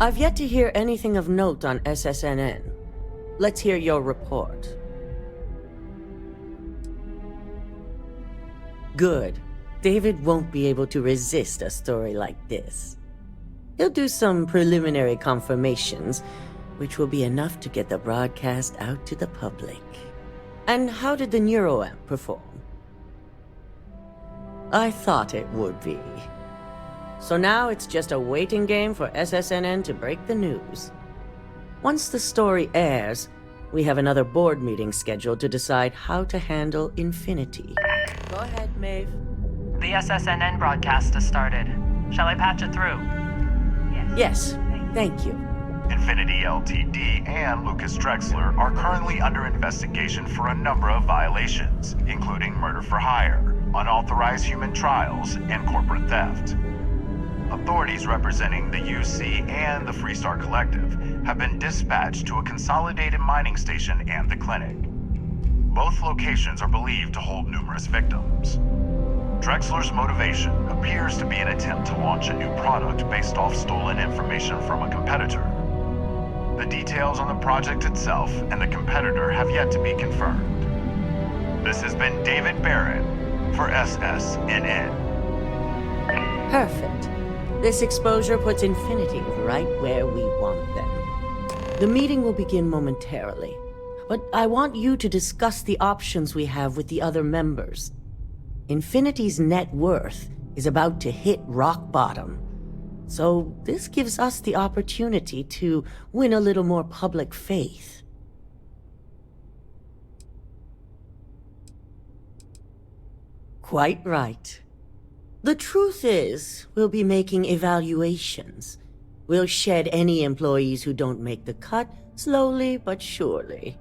I've yet to hear anything of note on SSNN. Let's hear your report. Good. David won't be able to resist a story like this. He'll do some preliminary confirmations, which will be enough to get the broadcast out to the public. And how did the Neuroamp perform? I thought it would be. So now it's just a waiting game for SSNN to break the news. Once the story airs, we have another board meeting scheduled to decide how to handle Infinity. Go ahead, Maeve. The SSNN broadcast has started. Shall I patch it through? Yes, thank you. Infinity Ltd. and Lucas Drexler are currently under investigation for a number of violations, including murder for hire, unauthorized human trials, and corporate theft. Authorities representing the UC and the Freestar Collective have been dispatched to a consolidated mining station and the clinic. Both locations are believed to hold numerous victims. Drexler's motivation appears to be an attempt to launch a new product based off stolen information from a competitor. The details on the project itself and the competitor have yet to be confirmed. This has been David Barrett for SSNN. Perfect. This exposure puts Infinity right where we want them. The meeting will begin momentarily, but I want you to discuss the options we have with the other members. Infinity's net worth is about to hit rock bottom, so this gives us the opportunity to win a little more public faith. Quite right. The truth is, we'll be making evaluations. We'll shed any employees who don't make the cut, slowly but surely.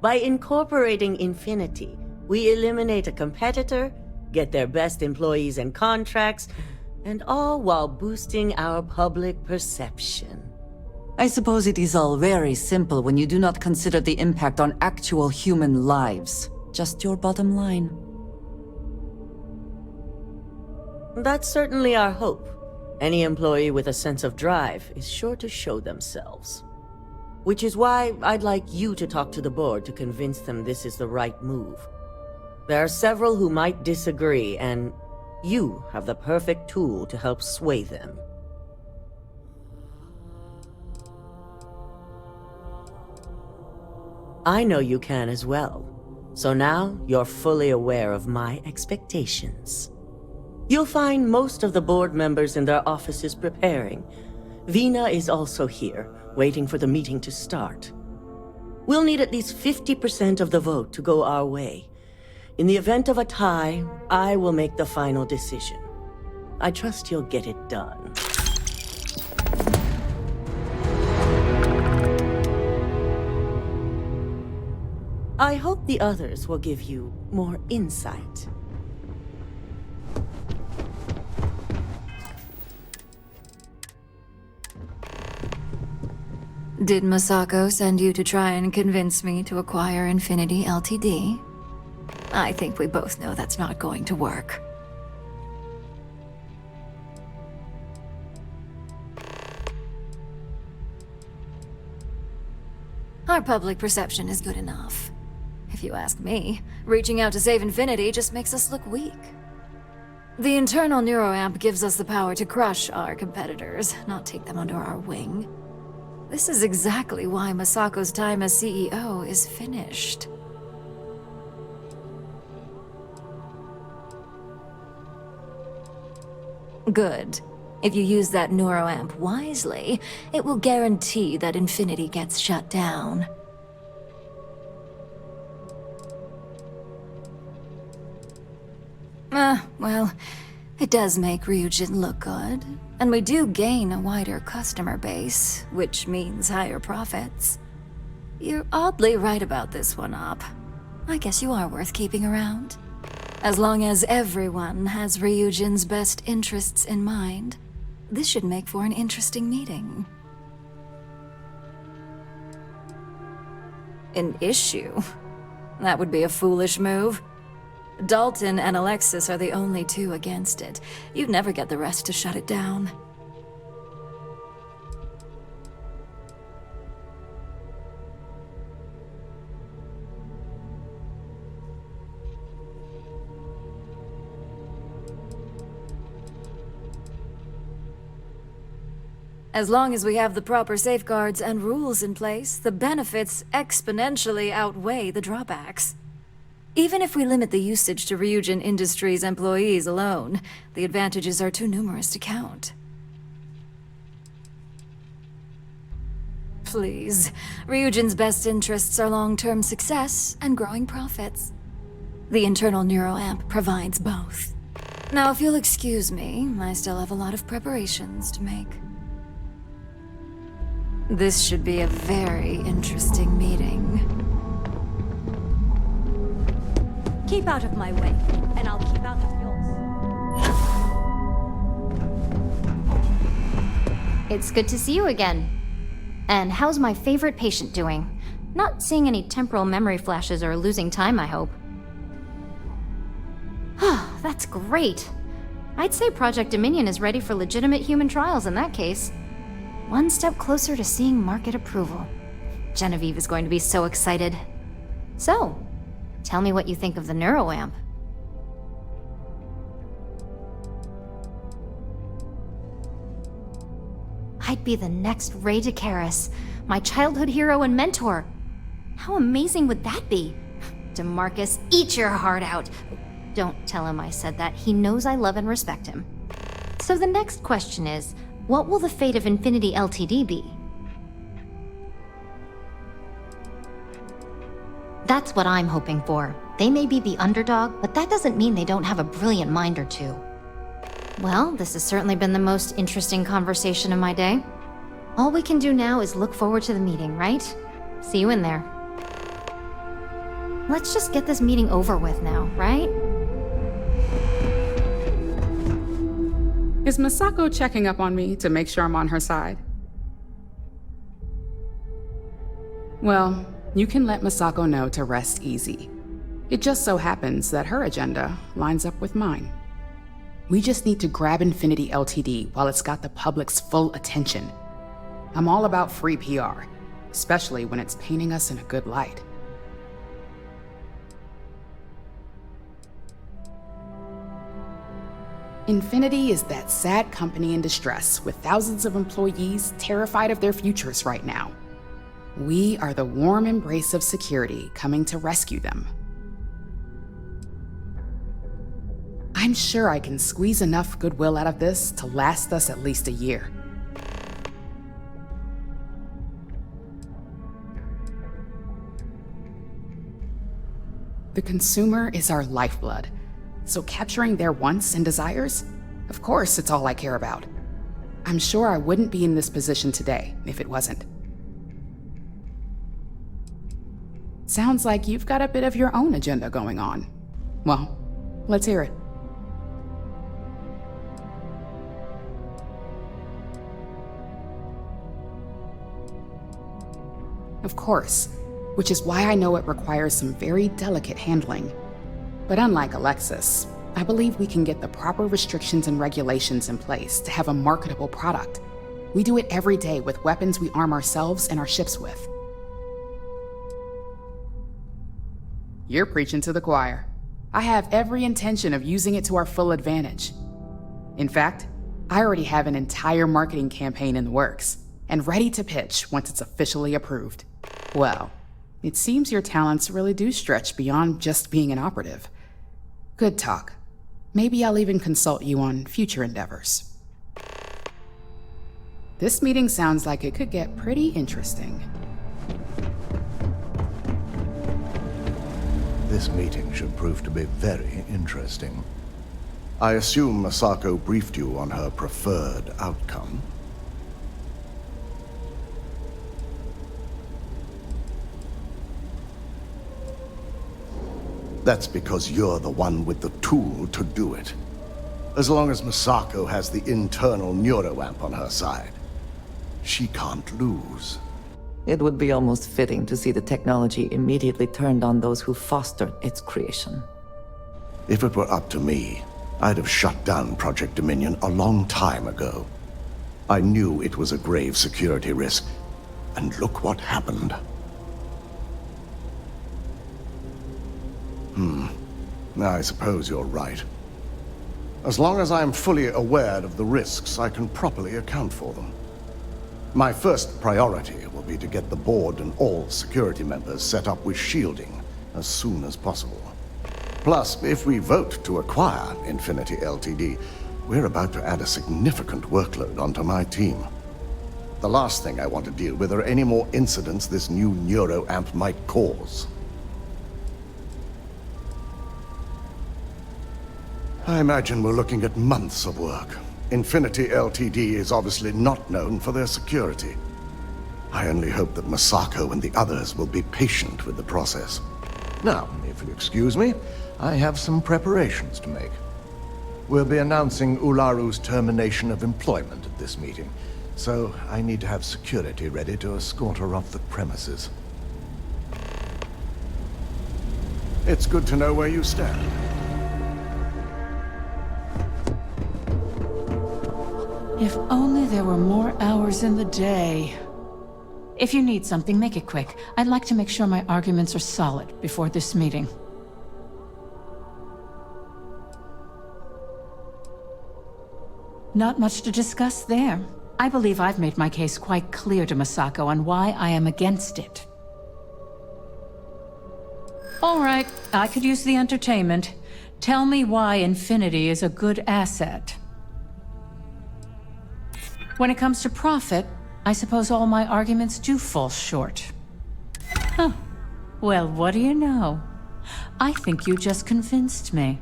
By incorporating Infinity, we eliminate a competitor, get their best employees and contracts, and all while boosting our public perception. I suppose it is all very simple when you do not consider the impact on actual human lives. Just your bottom line. That's certainly our hope. Any employee with a sense of drive is sure to show themselves. Which is why I'd like you to talk to the board to convince them this is the right move. There are several who might disagree, and you have the perfect tool to help sway them. I know you can as well, so now you're fully aware of my expectations. You'll find most of the board members in their offices preparing. Vina is also here, waiting for the meeting to start. We'll need at least 50% of the vote to go our way. In the event of a tie, I will make the final decision. I trust you'll get it done. I hope the others will give you more insight. Did Masako send you to try and convince me to acquire Infinity Ltd? I think we both know that's not going to work. Our public perception is good enough. If you ask me, reaching out to save Infinity just makes us look weak. The internal Neuroamp gives us the power to crush our competitors, not take them under our wing. This is exactly why Masako's time as CEO is finished. Good. If you use that Neuroamp wisely, it will guarantee that Infinity gets shut down. Well, it does make Ryujin look good, and we do gain a wider customer base, which means higher profits. You're oddly right about this one, Op. I guess you are worth keeping around. As long as everyone has Ryujin's best interests in mind, this should make for an interesting meeting. An issue? That would be a foolish move. Dalton and Alexis are the only two against it. You'd never get the rest to shut it down. As long as we have the proper safeguards and rules in place, the benefits exponentially outweigh the drawbacks. Even if we limit the usage to Ryujin Industries employees alone, the advantages are too numerous to count. Please, Ryujin's best interests are long-term success and growing profits. The internal Neuroamp provides both. Now, if you'll excuse me, I still have a lot of preparations to make. This should be a very interesting meeting. Keep out of my way, and I'll keep out of yours. It's good to see you again. And how's my favorite patient doing? Not seeing any temporal memory flashes or losing time, I hope. That's great. I'd say Project Dominion is ready for legitimate human trials in that case. One step closer to seeing market approval. Genevieve is going to be so excited. So, tell me what you think of the Neuroamp. I'd be the next Ray DeCaris, my childhood hero and mentor. How amazing would that be? DeMarcus, eat your heart out. Don't tell him I said that. He knows I love and respect him. So the next question is, what will the fate of Infinity Ltd be? That's what I'm hoping for. They may be the underdog, but that doesn't mean they don't have a brilliant mind or two. Well, this has certainly been the most interesting conversation of my day. All we can do now is look forward to the meeting, right? See you in there. Let's just get this meeting over with now, right? Is Masako checking up on me to make sure I'm on her side? Well, you can let Masako know to rest easy. It just so happens that her agenda lines up with mine. We just need to grab Infinity Ltd while it's got the public's full attention. I'm all about free PR, especially when it's painting us in a good light. Infinity is that sad company in distress with thousands of employees terrified of their futures right now. We are the warm embrace of security coming to rescue them. I'm sure I can squeeze enough goodwill out of this to last us at least a year. The consumer is our lifeblood, so capturing their wants and desires, of course, it's all I care about. I'm sure I wouldn't be in this position today if it wasn't. Sounds like you've got a bit of your own agenda going on. Well, let's hear it. Of course, which is why I know it requires some very delicate handling. But unlike Alexis, I believe we can get the proper restrictions and regulations in place to have a marketable product. We do it every day with weapons we arm ourselves and our ships with. You're preaching to the choir. I have every intention of using it to our full advantage. In fact, I already have an entire marketing campaign in the works, and ready to pitch once it's officially approved. Well, it seems your talents really do stretch beyond just being an operative. Good talk. Maybe I'll even consult you on future endeavors. This meeting sounds like it could get pretty interesting. This meeting should prove to be very interesting. I assume Masako briefed you on her preferred outcome. That's because you're the one with the tool to do it. As long as Masako has the internal Neuroamp on her side, she can't lose. It would be almost fitting to see the technology immediately turned on those who fostered its creation. If it were up to me, I'd have shut down Project Dominion a long time ago. I knew it was a grave security risk, and look what happened. I suppose you're right. As long as I'm fully aware of the risks, I can properly account for them. My first priority will be to get the board and all security members set up with shielding as soon as possible. Plus, if we vote to acquire Infinity Ltd., we're about to add a significant workload onto my team. The last thing I want to deal with are any more incidents this new Neuroamp might cause. I imagine we're looking at months of work. Infinity Ltd. is obviously not known for their security. I only hope that Masako and the others will be patient with the process. Now, if you'll excuse me, I have some preparations to make. We'll be announcing Ularu's termination of employment at this meeting, so I need to have security ready to escort her off the premises. It's good to know where you stand. If only there were more hours in the day. If you need something, make it quick. I'd like to make sure my arguments are solid before this meeting. Not much to discuss there. I believe I've made my case quite clear to Masako on why I am against it. All right, I could use the entertainment. Tell me why Infinity is a good asset. When it comes to profit, I suppose all my arguments do fall short. Huh. Well, what do you know? I think you just convinced me.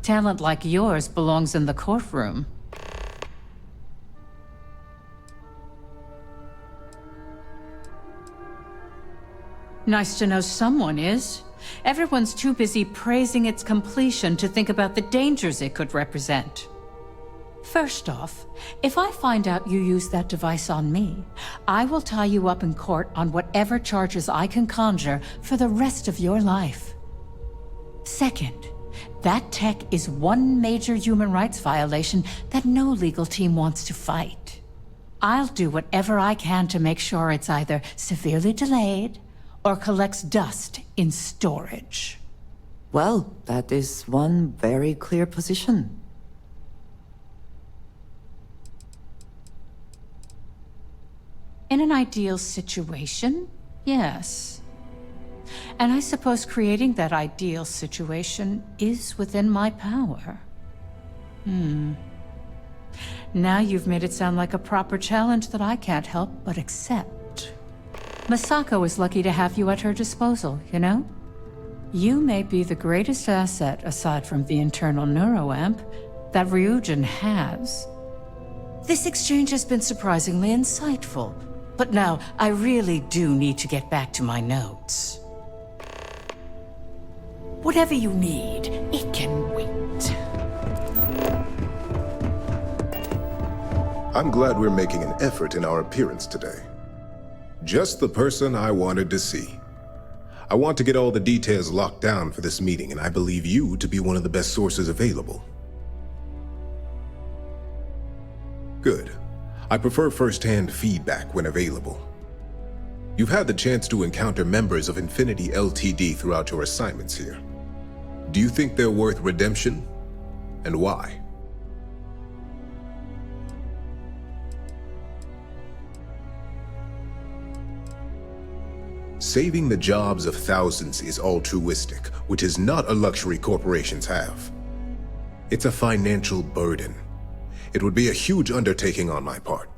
Talent like yours belongs in the courtroom. Nice to know someone is. Everyone's too busy praising its completion to think about the dangers it could represent. First off, if I find out you used that device on me, I will tie you up in court on whatever charges I can conjure for the rest of your life. Second, that tech is one major human rights violation that no legal team wants to fight. I'll do whatever I can to make sure it's either severely delayed or collects dust in storage. Well, that is one very clear position. In an ideal situation, yes. And I suppose creating that ideal situation is within my power. Now you've made it sound like a proper challenge that I can't help but accept. Masako is lucky to have you at her disposal, you know? You may be the greatest asset, aside from the internal Neuroamp, that Ryujin has. This exchange has been surprisingly insightful, but now I really do need to get back to my notes. Whatever you need, it can wait. I'm glad we're making an effort in our appearance today. Just the person I wanted to see. I want to get all the details locked down for this meeting, and I believe you to be one of the best sources available. Good. I prefer first-hand feedback when available. You've had the chance to encounter members of Infinity Ltd. Throughout your assignments here. Do you think they're worth redemption? And why? Saving the jobs of thousands is altruistic, which is not a luxury corporations have. It's a financial burden. It would be a huge undertaking on my part.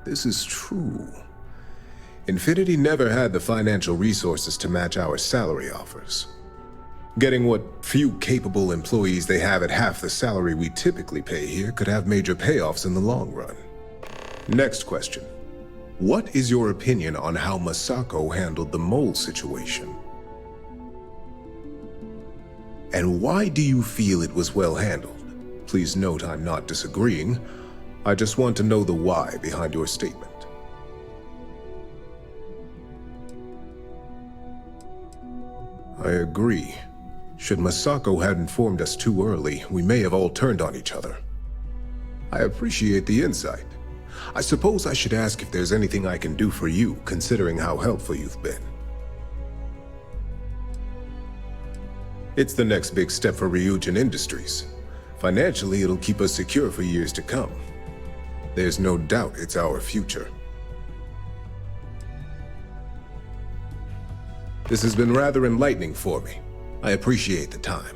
This is true. Infinity never had the financial resources to match our salary offers. Getting what few capable employees they have at half the salary we typically pay here could have major payoffs in the long run. Next question. What is your opinion on how Masako handled the mole situation? And why do you feel it was well handled? Please note I'm not disagreeing. I just want to know the why behind your statement. I agree. Should Masako had informed us too early, we may have all turned on each other. I appreciate the insight. I suppose I should ask if there's anything I can do for you, considering how helpful you've been. It's the next big step for Ryujin Industries. Financially, it'll keep us secure for years to come. There's no doubt it's our future. This has been rather enlightening for me. I appreciate the time.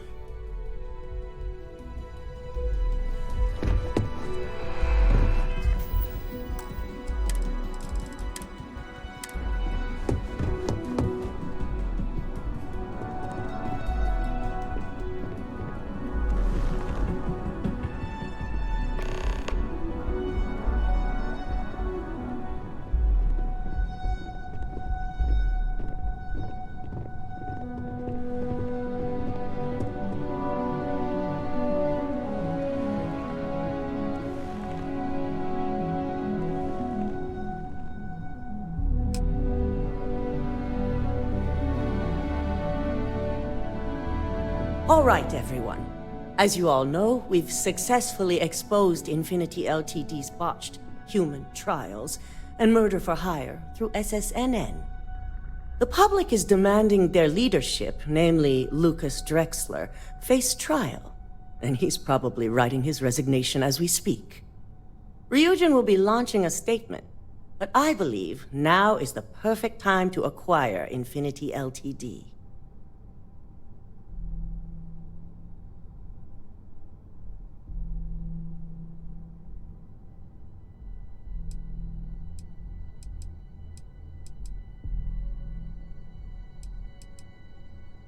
All right, everyone. As you all know, we've successfully exposed Infinity Ltd's botched human trials and murder for hire through SSNN. The public is demanding their leadership, namely Lucas Drexler, face trial, and he's probably writing his resignation as we speak. Ryujin will be launching a statement, but I believe now is the perfect time to acquire Infinity Ltd.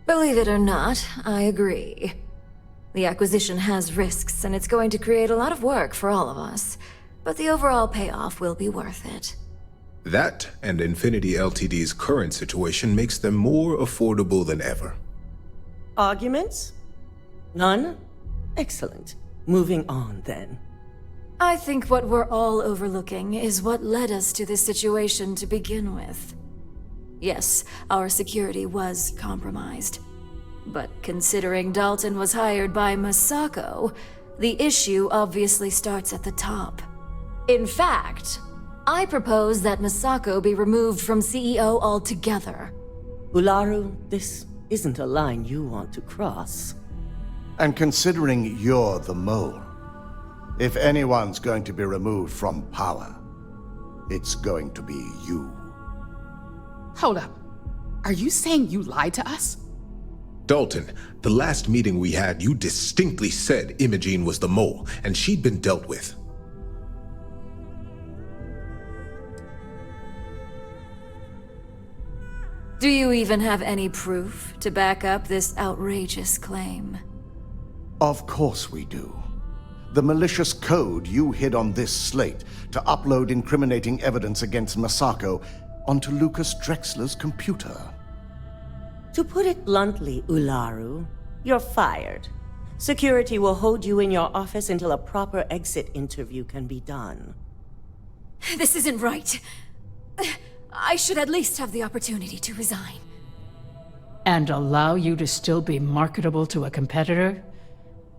Believe it or not, I agree. The acquisition has risks, and it's going to create a lot of work for all of us. But the overall payoff will be worth it. That and Infinity Ltd's current situation makes them more affordable than ever. Arguments? None? Excellent. Moving on, then. I think what we're all overlooking is what led us to this situation to begin with. Yes, our security was compromised. But considering Dalton was hired by Masako, the issue obviously starts at the top. In fact, I propose that Masako be removed from CEO altogether. Ularu, this isn't a line you want to cross. And considering you're the mole, if anyone's going to be removed from power, it's going to be you. Hold up. Are you saying you lied to us? Dalton, the last meeting we had, you distinctly said Imogene was the mole, and she'd been dealt with. Do you even have any proof to back up this outrageous claim? Of course we do. The malicious code you hid on this slate to upload incriminating evidence against Masako onto Lucas Drexler's computer. To put it bluntly, Ularu, you're fired. Security will hold you in your office until a proper exit interview can be done. This isn't right. I should at least have the opportunity to resign. And allow you to still be marketable to a competitor?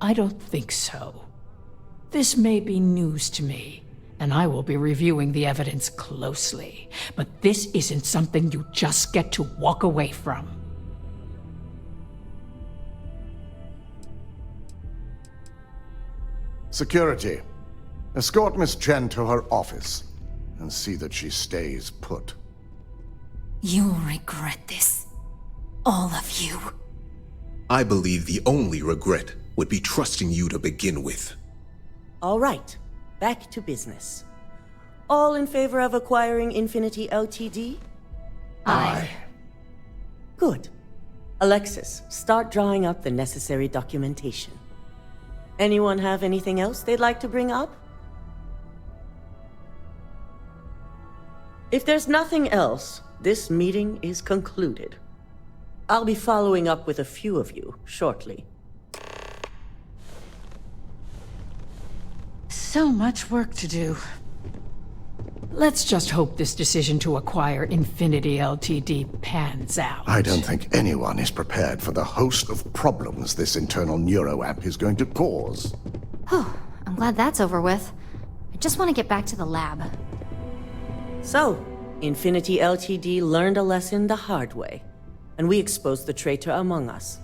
I don't think so. This may be news to me, and I will be reviewing the evidence closely. But this isn't something you just get to walk away from. Security, escort Miss Chen to her office and see that she stays put. You'll regret this. All of you. I believe the only regret would be trusting you to begin with. All right, back to business. All in favor of acquiring Infinity Ltd? Aye. Good. Alexis, start drawing up the necessary documentation. Anyone have anything else they'd like to bring up? If there's nothing else, this meeting is concluded. I'll be following up with a few of you shortly. So much work to do. Let's just hope this decision to acquire Infinity Ltd pans out. I don't think anyone is prepared for the host of problems this internal Neuroamp is going to cause. Whew, I'm glad that's over with. I just want to get back to the lab. So, Infinity Ltd learned a lesson the hard way, and we exposed the traitor among us.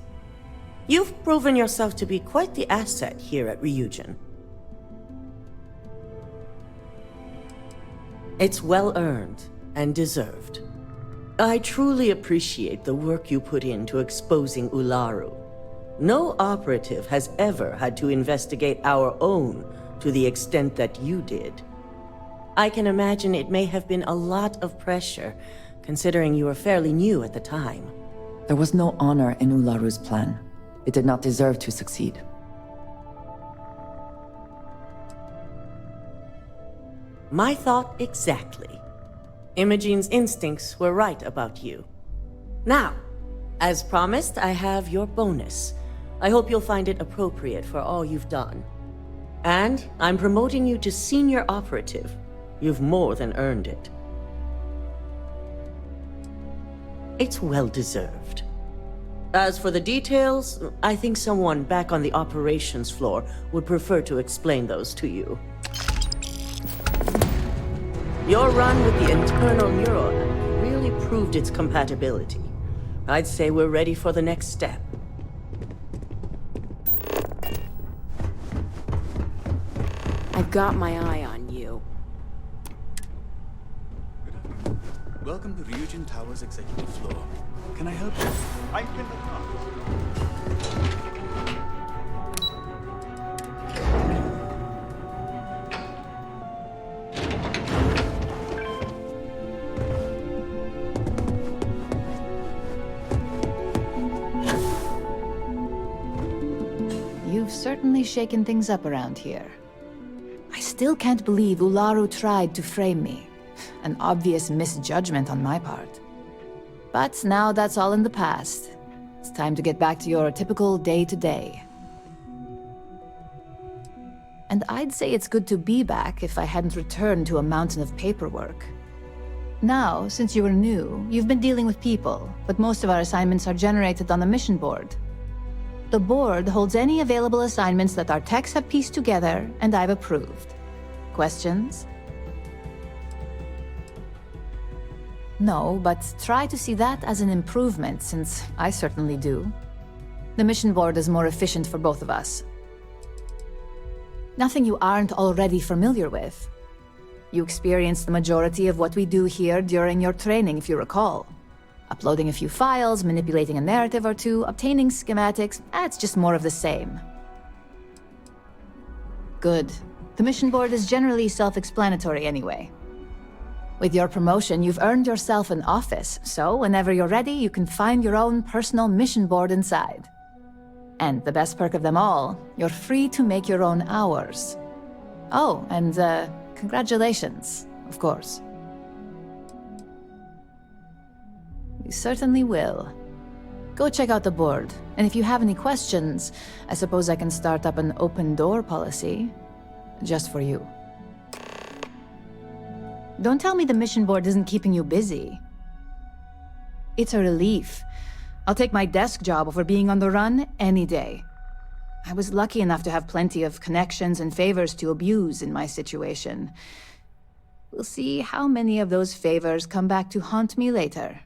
You've proven yourself to be quite the asset here at Ryujin. It's well earned and deserved. I truly appreciate the work you put into exposing Ularu. No operative has ever had to investigate our own to the extent that you did. I can imagine it may have been a lot of pressure, considering you were fairly new at the time. There was no honor in Ularu's plan. It did not deserve to succeed. My thought exactly. Imogene's instincts were right about you. Now, as promised, I have your bonus. I hope you'll find it appropriate for all you've done. And I'm promoting you to senior operative. You've more than earned it. It's well deserved. As for the details, I think someone back on the operations floor would prefer to explain those to you. Your run with the internal Neuroamp really proved its compatibility. I'd say we're ready for the next step. I've got my eye on you. Welcome to Ryujin Tower's executive floor. Can I help you? I'm in the car. You've certainly shaken things up around here. I still can't believe Ularu tried to frame me. An obvious misjudgment on my part. But now that's all in the past. It's time to get back to your typical day-to-day. And I'd say it's good to be back if I hadn't returned to a mountain of paperwork. Now, since you were new, you've been dealing with people, but most of our assignments are generated on the mission board. The board holds any available assignments that our techs have pieced together, and I've approved. Questions? No, but try to see that as an improvement, since I certainly do. The mission board is more efficient for both of us. Nothing you aren't already familiar with. You experienced the majority of what we do here during your training, if you recall. Uploading a few files, manipulating a narrative or two, obtaining schematics, it's just more of the same. Good. The mission board is generally self-explanatory anyway. With your promotion, you've earned yourself an office, so whenever you're ready, you can find your own personal mission board inside. And the best perk of them all, you're free to make your own hours. Oh, and congratulations, of course. You certainly will. Go check out the board, and if you have any questions, I suppose I can start up an open door policy. Just for you. Don't tell me the mission board isn't keeping you busy. It's a relief. I'll take my desk job over being on the run any day. I was lucky enough to have plenty of connections and favors to abuse in my situation. We'll see how many of those favors come back to haunt me later.